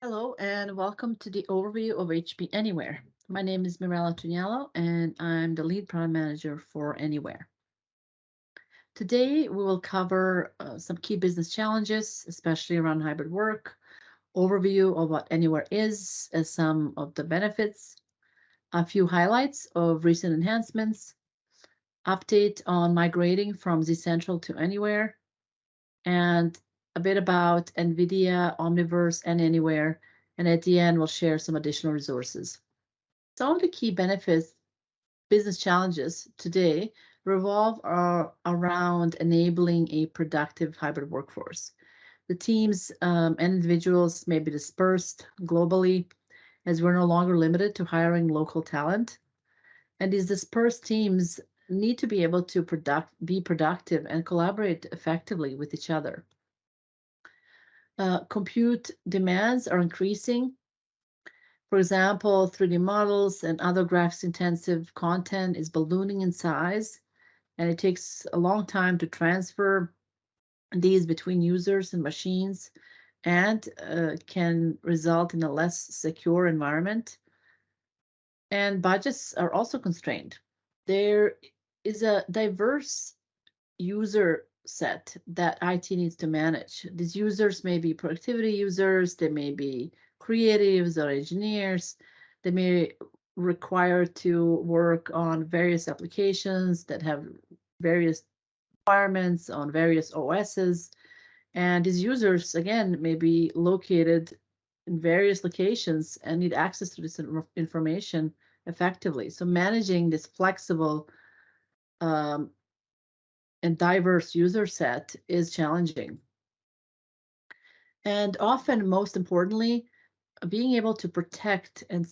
Hello and welcome to the overview of HP Anywhere. My name is Mirella Tugnalo and I'm the lead product manager for Anywhere. Today we will cover some key business challenges, especially around hybrid work, overview of what Anywhere is as some of the benefits, a few highlights of recent enhancements, update on migrating from zCentral to Anywhere, and a bit about NVIDIA, Omniverse, and Anywhere. And at the end, we'll share some additional resources. Some of the key benefits, business challenges today revolve around enabling a productive hybrid workforce. The teams and individuals may be dispersed globally as we're no longer limited to hiring local talent. And these dispersed teams need to be able to be productive and collaborate effectively with each other. Compute demands are increasing. For example, 3D models and other graphics intensive content is ballooning in size, and it takes a long time to transfer these between users and machines and can result in a less secure environment. And budgets are also constrained. There is a diverse user set that IT needs to manage. These users may be productivity users, they may be creatives or engineers, they may require to work on various applications that have various requirements on various OSs. And these users, again, may be located in various locations and need access to this information effectively. So managing this flexible um, and diverse user set is challenging. And often, most importantly, being able to protect and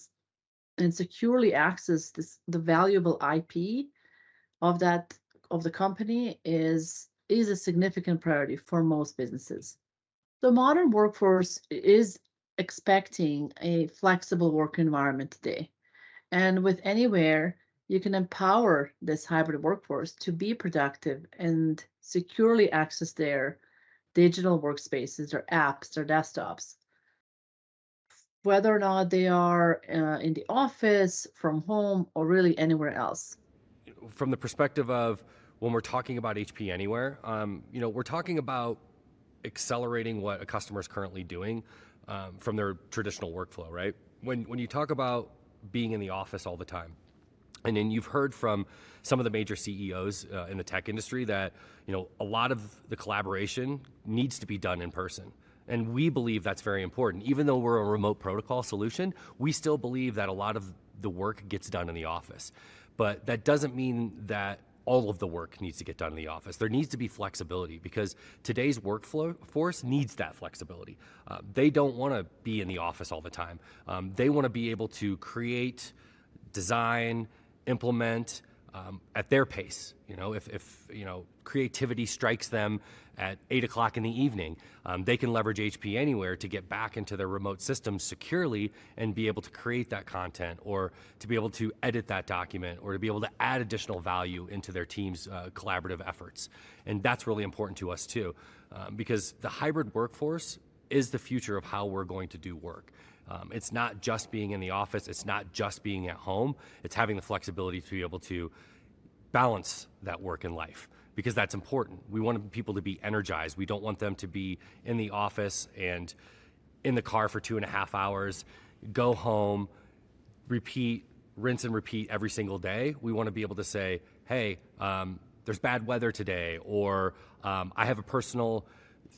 securely access the valuable IP of that of the company is a significant priority for most businesses. The modern workforce is expecting a flexible work environment today. And with Anywhere, you can empower this hybrid workforce to be productive and securely access their digital workspaces, their apps, their desktops, whether or not they are in the office, from home, or really anywhere else. From the perspective of when we're talking about HP Anywhere, we're talking about accelerating what a customer is currently doing from their traditional workflow, right? When you talk about being in the office all the time, and then you've heard from some of the major CEOs in the tech industry that a lot of the collaboration needs to be done in person. And we believe that's very important. Even though we're a remote protocol solution, we still believe that a lot of the work gets done in the office. But that doesn't mean that all of the work needs to get done in the office. There needs to be flexibility because today's workforce needs that flexibility. They don't want to be in the office all the time. They want to be able to create, design, implement at their pace. If creativity strikes them at 8 o'clock in the evening, they can leverage HP Anywhere to get back into their remote systems securely and be able to create that content, or to be able to edit that document, or to be able to add additional value into their team's collaborative efforts. And that's really important to us too, because the hybrid workforce is the future of how we're going to do work. It's not just being in the office, it's not just being at home, it's having the flexibility to be able to balance that work and life, because that's important. We want people to be energized. We don't want them to be in the office and in the car for 2.5 hours, go home, repeat, rinse and repeat every single day. We want to be able to say, hey, there's bad weather today, or I have a personal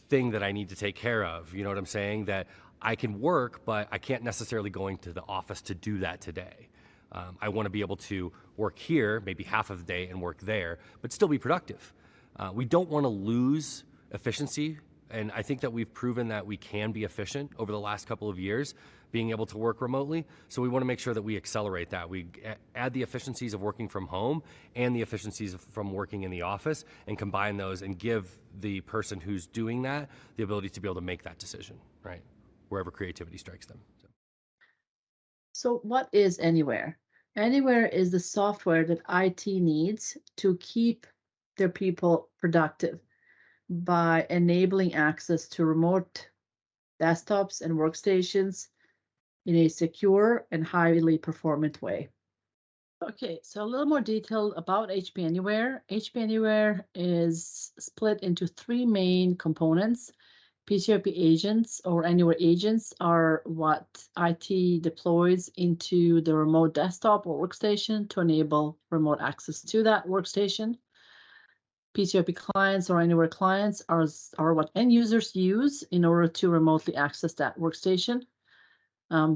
thing that I need to take care of. You know what I'm saying? That I can work, but I can't necessarily going to the office to do that today. I want to be able to work here, maybe half of the day, and work there, but still be productive. We don't want to lose efficiency, and I think that we've proven that we can be efficient over the last couple of years, being able to work remotely. So we want to make sure that we accelerate that. We add the efficiencies of working from home and the efficiencies from working in the office, and combine those and give the person who's doing that the ability to be able to make that decision, right? Wherever creativity strikes them. So what is Anywhere? Anywhere is the software that IT needs to keep their people productive by enabling access to remote desktops, and workstations in a secure and highly performant way. Okay, so a little more detail about HP Anywhere. HP Anywhere is split into three main components. PCOP agents or Anywhere agents are what IT deploys into the remote desktop or workstation to enable remote access to that workstation. PCOP clients or Anywhere clients are what end users use in order to remotely access that workstation.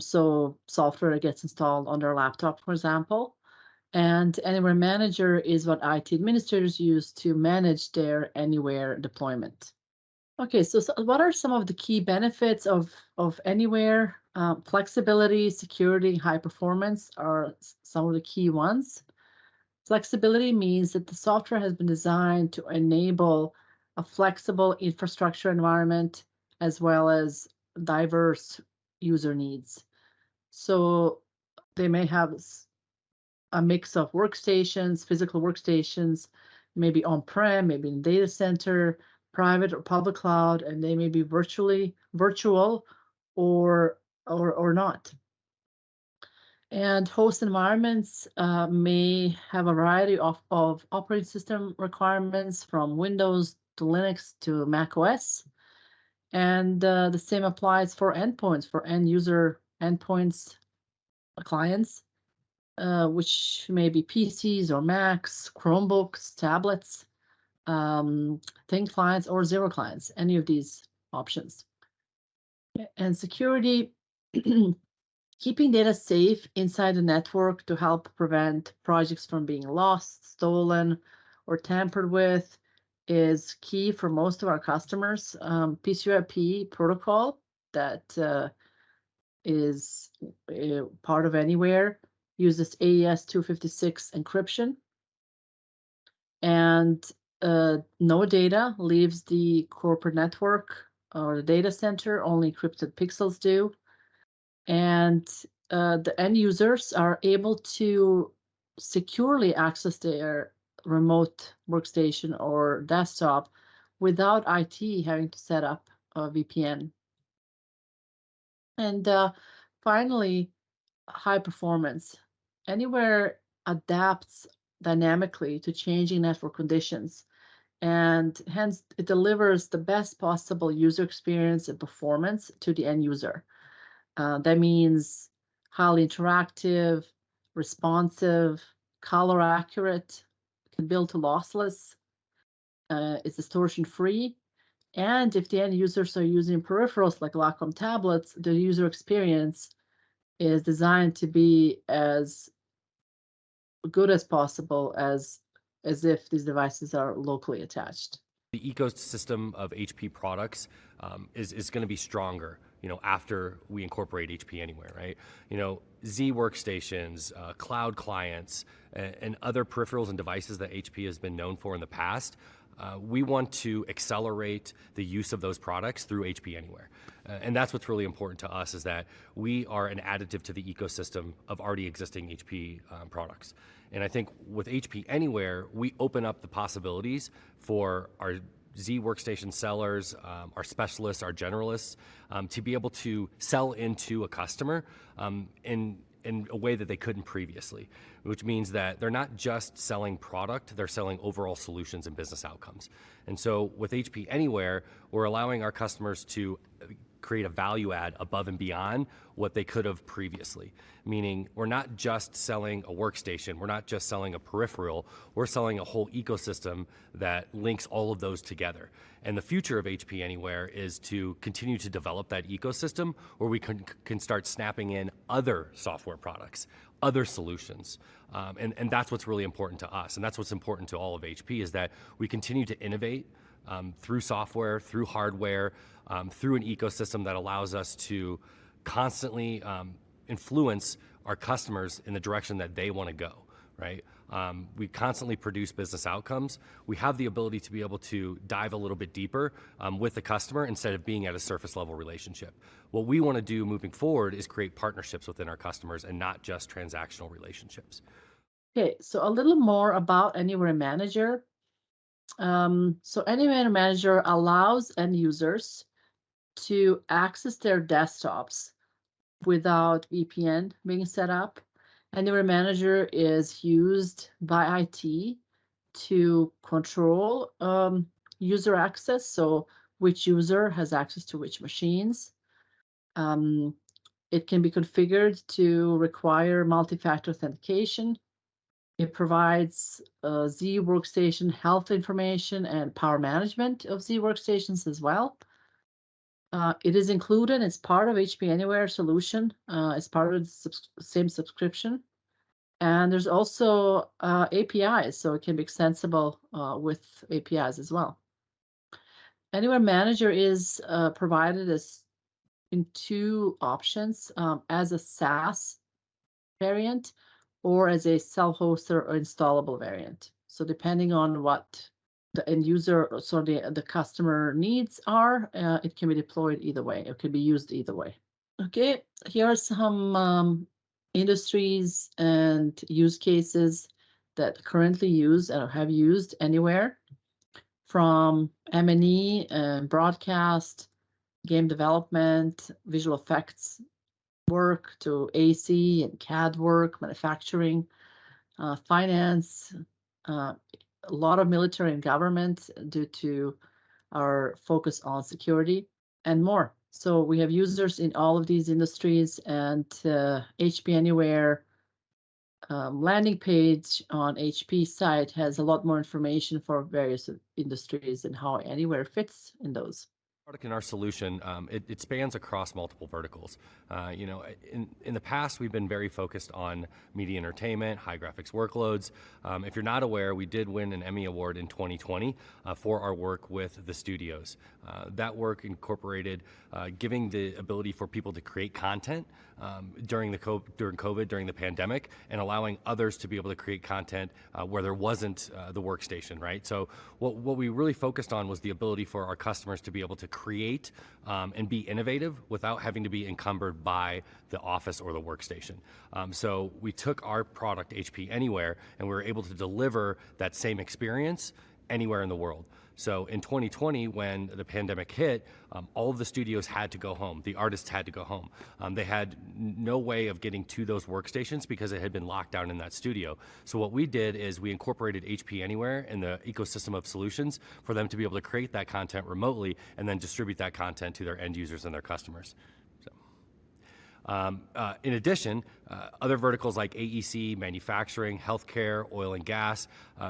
So software gets installed on their laptop, for example. And Anywhere Manager is what IT administrators use to manage their Anywhere deployment. Okay, so what are some of the key benefits of Anywhere? Flexibility, security, high performance are some of the key ones. Flexibility means that the software has been designed to enable a flexible infrastructure environment as well as diverse user needs. So they may have a mix of workstations, physical workstations, maybe on-prem, maybe in data center, private or public cloud, and they may be virtual or not. And host environments may have a variety of operating system requirements from Windows to Linux to Mac OS. And the same applies for endpoints, for end user endpoints, clients, which may be PCs or Macs, Chromebooks, tablets, thin clients, or zero clients, any of these options. And security, keeping data safe inside the network to help prevent projects from being lost, stolen, or tampered with is key for most of our customers. PCIP protocol that is part of Anywhere uses AES 256 encryption, and no data leaves the corporate network or the data center, only encrypted pixels do. And the end users are able to securely access their remote workstation or desktop without IT having to set up a VPN. And finally, high performance. Anywhere adapts dynamically to changing network conditions, and hence it delivers the best possible user experience and performance to the end user. That means highly interactive, responsive, color accurate, can build to lossless, it's distortion free. And if the end users are using peripherals like Lacom tablets, the user experience is designed to be as good as possible as if these devices are locally attached. The ecosystem of HP products is going to be stronger, after we incorporate HP Anywhere, right? Z workstations, cloud clients, and other peripherals and devices that HP has been known for in the past. We want to accelerate the use of those products through HP Anywhere. And that's what's really important to us, is that we are an additive to the ecosystem of already existing HP products. And I think with HP Anywhere, we open up the possibilities for our Z workstation sellers, our specialists, our generalists, to be able to sell into a customer in a way that they couldn't previously, which means that they're not just selling product, they're selling overall solutions and business outcomes. And so with HP Anywhere, we're allowing our customers to create a value add above and beyond what they could have previously. Meaning, we're not just selling a workstation, we're not just selling a peripheral, we're selling a whole ecosystem that links all of those together. And the future of HP Anywhere is to continue to develop that ecosystem where we can start snapping in other software products, other solutions. And that's what's really important to us. And that's what's important to all of HP, is that we continue to innovate through software, through hardware, through an ecosystem that allows us to constantly influence our customers in the direction that they want to go, right? We constantly produce business outcomes. We have the ability to be able to dive a little bit deeper with the customer instead of being at a surface level relationship. What we want to do moving forward is create partnerships within our customers and not just transactional relationships. Okay, so a little more about Anywhere Manager. So Anywhere Manager allows end users to access their desktops without VPN being set up. Anywhere Manager is used by IT to control user access, so which user has access to which machines. It can be configured to require multi-factor authentication. It provides Z Workstation health information and power management of Z Workstations as well. It is included as part of HP Anywhere solution, as part of the same subscription. And there's also APIs, so it can be extensible with APIs as well. Anywhere Manager is provided as in two options, as a SaaS variant or as a self-hosted or installable variant. So depending on what the end user, so the customer needs are, it can be deployed either way. It can be used either way. Okay, here are some industries and use cases that currently use or have used Anywhere, from M&E and broadcast, game development, visual effects work, to AC and CAD work, manufacturing, finance, a lot of military and government due to our focus on security, and more. So we have users in all of these industries, and HP Anywhere landing page on HP site has a lot more information for various industries and how Anywhere fits in those. Product in our solution, it spans across multiple verticals. In the past, we've been very focused on media entertainment, high graphics workloads. If you're not aware, we did win an Emmy Award in 2020 for our work with the studios. That work incorporated giving the ability for people to create content during COVID, during the pandemic, and allowing others to be able to create content where there wasn't the workstation, right? So what we really focused on was the ability for our customers to be able to create and be innovative without having to be encumbered by the office or the workstation. So we took our product, HP Anywhere, and we were able to deliver that same experience anywhere in the world. So in 2020, when the pandemic hit, all of the studios had to go home. The artists had to go home. They had no way of getting to those workstations because it had been locked down in that studio. So what we did is we incorporated HP Anywhere in the ecosystem of solutions for them to be able to create that content remotely and then distribute that content to their end users and their customers. In addition, other verticals like AEC, manufacturing, healthcare, oil and gas.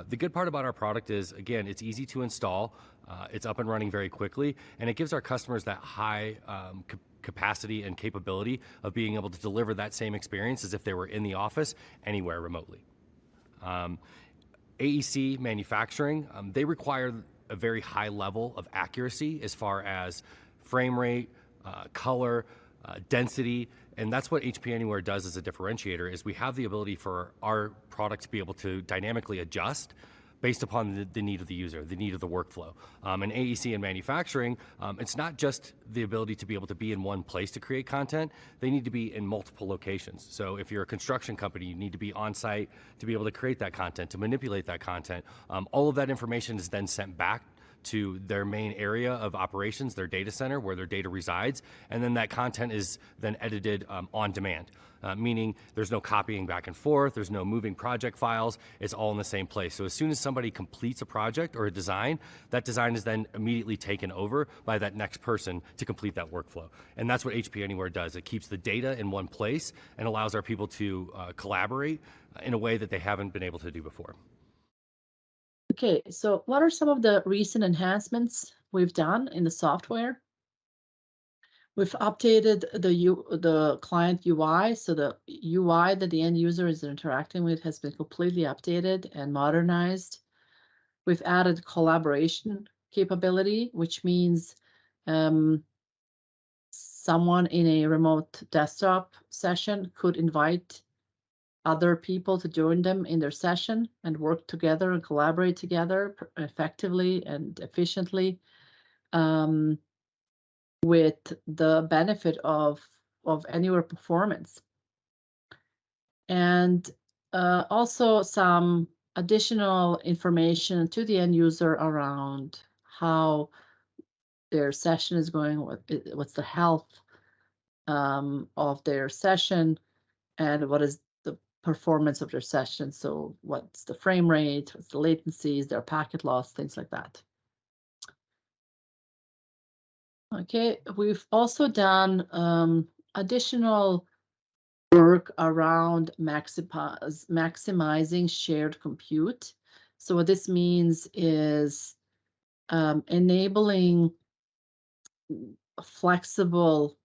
The good part about our product is, again, it's easy to install, it's up and running very quickly, and it gives our customers that high capacity and capability of being able to deliver that same experience as if they were in the office anywhere remotely. AEC, manufacturing, they require a very high level of accuracy as far as frame rate, color, density, and that's what HP Anywhere does as a differentiator. Is we have the ability for our product to be able to dynamically adjust based upon the need of the user, the need of the workflow. In AEC and manufacturing, it's not just the ability to be able to be in one place to create content, they need to be in multiple locations. So if you're a construction company, you need to be on site to be able to create that content, to manipulate that content. All of that information is then sent back to their main area of operations, their data center, where their data resides, and then that content is then edited on demand, meaning there's no copying back and forth, there's no moving project files, it's all in the same place. So as soon as somebody completes a project or a design, that design is then immediately taken over by that next person to complete that workflow. And that's what HP Anywhere does. It keeps the data in one place and allows our people to collaborate in a way that they haven't been able to do before. Okay, so what are some of the recent enhancements we've done in the software? We've updated the client UI, so the UI that the end user is interacting with has been completely updated and modernized. We've added collaboration capability, which means someone in a remote desktop session could invite other people to join them in their session and work together and collaborate together effectively and efficiently, with the benefit of Anywhere performance. And also some additional information to the end user around how their session is going, what's the health of their session, and what is the performance of their session. So what's the frame rate, what's the latencies, their packet loss, things like that. Okay, we've also done additional work around maximizing shared compute. So what this means is enabling flexible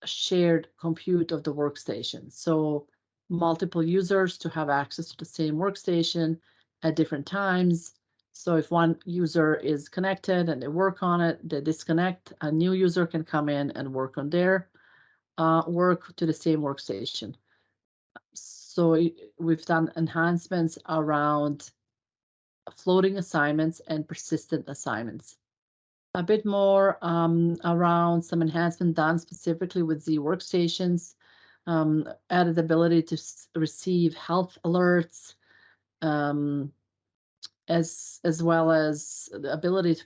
shared compute of the workstation. So multiple users to have access to the same workstation at different times. So if one user is connected and they work on it, they disconnect, a new user can come in and work on their work to the same workstation. So we've done enhancements around floating assignments and persistent assignments. A bit more around some enhancement done specifically with Z Workstations, added ability to receive health alerts, as well as the ability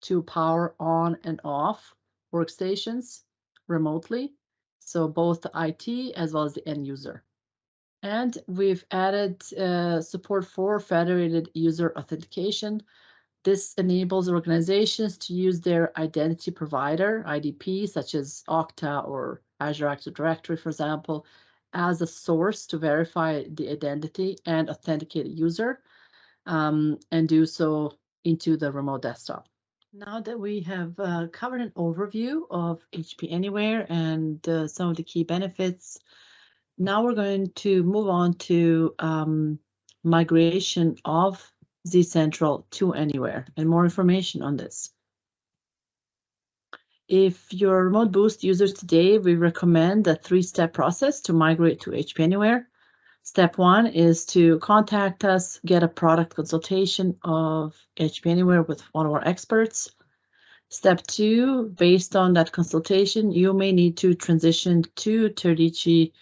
to power on and off workstations remotely. So both the IT as well as the end user. And we've added support for federated user authentication. This enables organizations to use their identity provider, IDP, such as Okta or Azure Active Directory, for example, as a source to verify the identity and authenticate a user, and do so into the remote desktop. Now that we have covered an overview of HP Anywhere and some of the key benefits, now we're going to move on to migration of zCentral to Anywhere and more information on this. If you're remote boost users today, we recommend a 3-step process to migrate to HP Anywhere. Step 1 is to contact us, get a product consultation of HP Anywhere with one of our experts. Step 2, based on that consultation, you may need to transition to Teradici,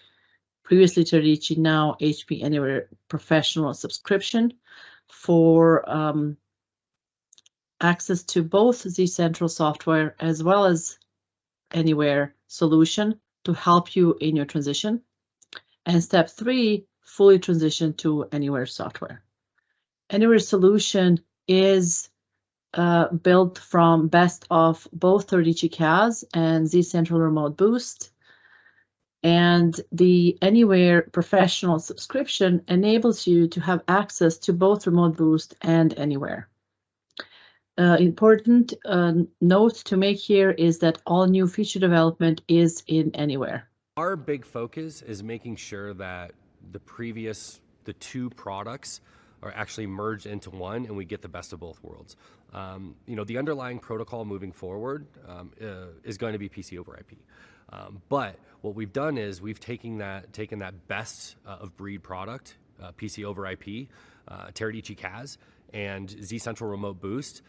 previously Teradici, now HP Anywhere Professional subscription for access to both zCentral software as well as Anywhere solution to help you in your transition. And step 3, fully transition to Anywhere software. Anywhere solution is built from best of both Teradici CAS and zCentral Remote Boost. And the Anywhere Professional subscription enables you to have access to both Remote Boost and Anywhere. Important note to make here is that all new feature development is in Anywhere. Our big focus is making sure that the two products are actually merged into one and we get the best of both worlds. The underlying protocol moving forward is going to be PC over IP. But what we've done is we've taken that best of breed product, PC over IP, Teradici CAS, and zCentral Remote Boost,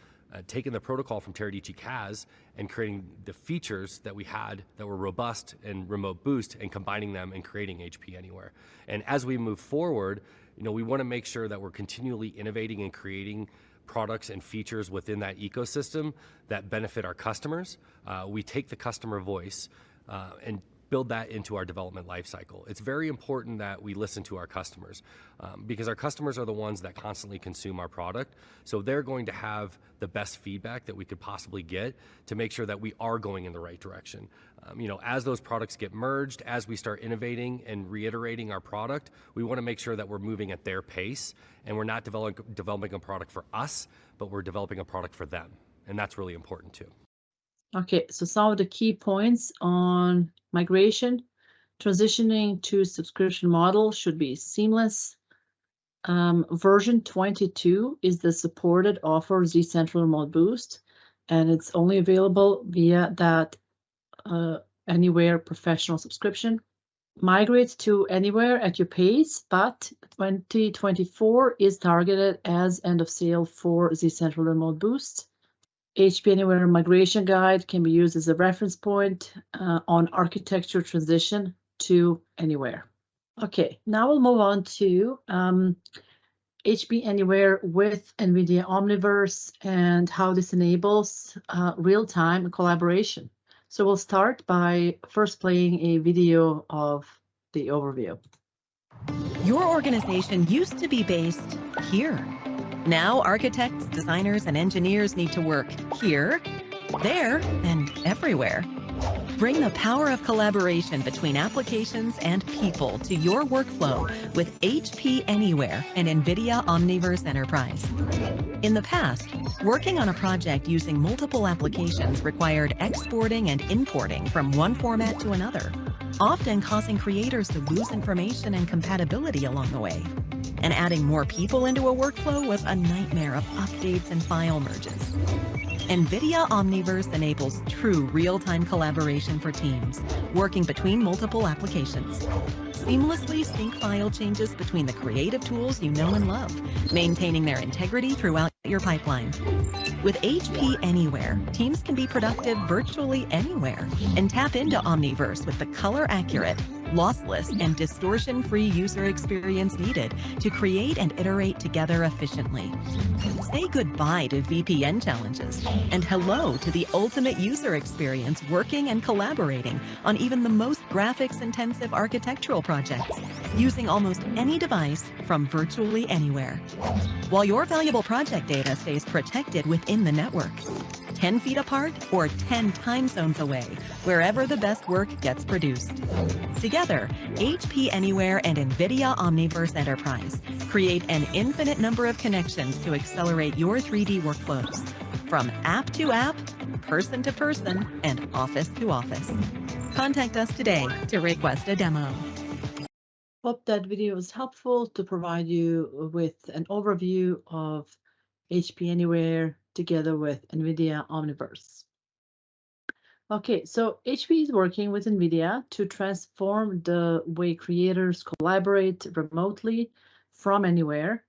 taking the protocol from Teradici CAS and creating the features that we had that were robust in Remote Boost and combining them and creating HP Anywhere. And as we move forward, we want to make sure that we're continually innovating and creating products and features within that ecosystem that benefit our customers. We take the customer voice and build that into our development lifecycle. It's very important that we listen to our customers because our customers are the ones that constantly consume our product. So they're going to have the best feedback that we could possibly get to make sure that we are going in the right direction. As those products get merged, as we start innovating and reiterating our product, we want to make sure that we're moving at their pace and we're not developing a product for us, but we're developing a product for them. And that's really important too. Okay, so some of the key points on migration. Transitioning to subscription model should be seamless. Version 22 is the supported offer zCentral Remote Boost, and it's only available via that Anywhere Professional subscription. Migrate to Anywhere at your pace, but 2024 is targeted as end of sale for zCentral Remote Boost. HP Anywhere migration guide can be used as a reference point on architecture transition to Anywhere. Okay, now we'll move on to HP Anywhere with NVIDIA Omniverse and how this enables real-time collaboration. So we'll start by first playing a video of the overview. Your organization used to be based here. Now architects, designers, and engineers need to work here, there, and everywhere. Bring the power of collaboration between applications and people to your workflow with HP Anywhere and NVIDIA Omniverse Enterprise. In the past, working on a project using multiple applications required exporting and importing from one format to another, often causing creators to lose information and compatibility along the way. And adding more people into a workflow was a nightmare of updates and file merges. NVIDIA Omniverse enables true real-time collaboration for teams, working between multiple applications. Seamlessly sync file changes between the creative tools you know and love, maintaining their integrity throughout your pipeline. With HP Anywhere, teams can be productive virtually anywhere and tap into Omniverse with the color-accurate, lossless, and distortion-free user experience needed to create and iterate together efficiently. Say goodbye to VPN challenges and hello to the ultimate user experience working and collaborating on even the most graphics-intensive architectural projects, using almost any device from virtually anywhere. While your valuable project data stays protected within the network, 10 feet apart or 10 time zones away, wherever the best work gets produced. Together, HP Anywhere and NVIDIA Omniverse Enterprise create an infinite number of connections to accelerate your 3D workflows, from app to app, person to person, and office to office. Contact us today to request a demo. Hope that video was helpful to provide you with an overview of HP Anywhere together with NVIDIA Omniverse. Okay, so HP is working with NVIDIA to transform the way creators collaborate remotely from anywhere,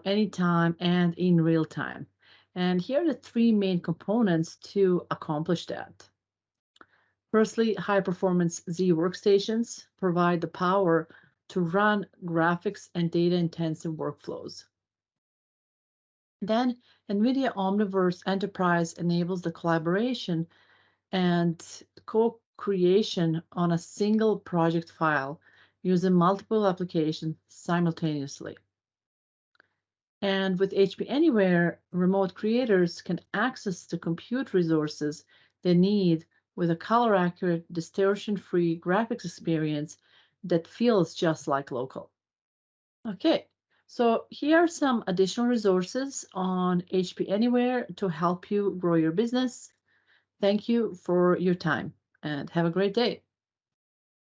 anytime, and in real time. And here are the three main components to accomplish that. Firstly, high-performance Z workstations provide the power to run graphics and data-intensive workflows. Then, NVIDIA Omniverse Enterprise enables the collaboration and co-creation on a single project file using multiple applications simultaneously. And with HP Anywhere, remote creators can access the compute resources they need with a color-accurate, distortion-free graphics experience that feels just like local. Okay, so here are some additional resources on HP Anywhere to help you grow your business. Thank you for your time and have a great day.